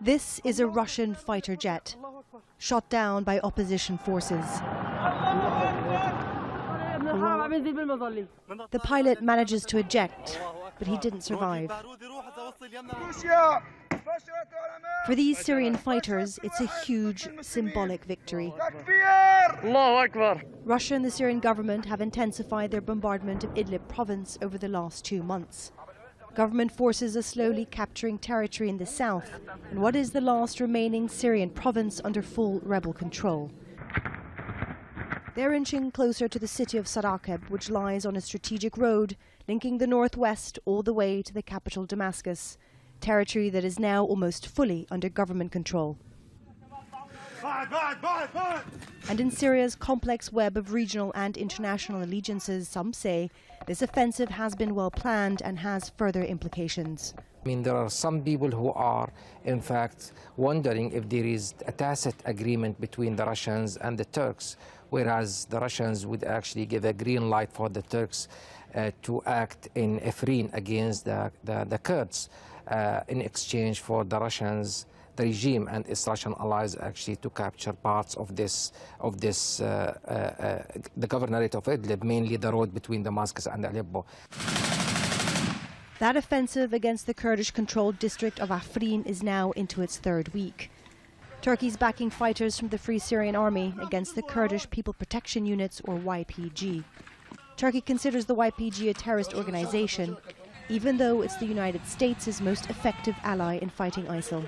This is a Russian fighter jet, shot down by opposition forces. The pilot manages to eject, but he didn't survive. For these Syrian fighters, it's a huge symbolic victory. Russia and the Syrian government have intensified their bombardment of Idlib province over the last 2 months. Government forces are slowly capturing territory in the south, and what is the last remaining Syrian province under full rebel control. They're inching closer to the city of Saraqeb, which lies on a strategic road linking the northwest all the way to the capital Damascus, territory that is now almost fully under government control. And in Syria's complex web of regional and international allegiances, some say this offensive has been well planned and has further implications. I mean, there are some people who are, in fact, wondering if there is a tacit agreement between the Russians and the Turks, whereas the Russians would actually give a green light for the Turks to act in Afrin against the Kurds in exchange for the Russians, the regime and its Russian allies actually to capture parts of the governorate of Idlib, mainly the road between Damascus and Aleppo. That offensive against the Kurdish-controlled district of Afrin is now into its 3rd week. Turkey's backing fighters from the Free Syrian Army against the Kurdish People Protection Units, or YPG. Turkey considers the YPG a terrorist organization, even though it's the United States' most effective ally in fighting ISIL.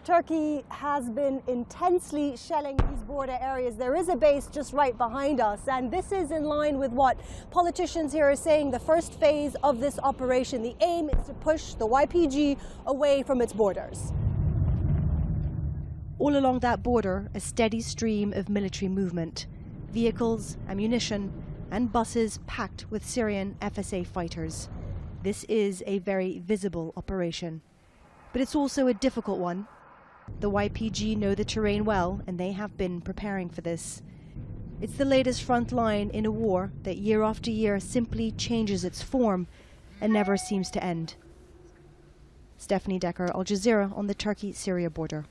Turkey has been intensely shelling these border areas. There is a base just right behind us, and this is in line with what politicians here are saying the first phase of this operation. The aim is to push the YPG away from its borders. All along that border, a steady stream of military movement. Vehicles, ammunition, and buses packed with Syrian FSA fighters. This is a very visible operation. But it's also a difficult one. The YPG know the terrain well, and they have been preparing for this. It's the latest front line in a war that year after year simply changes its form and never seems to end. Stefanie, Dekker, Al Jazeera on the Turkey-Syria border.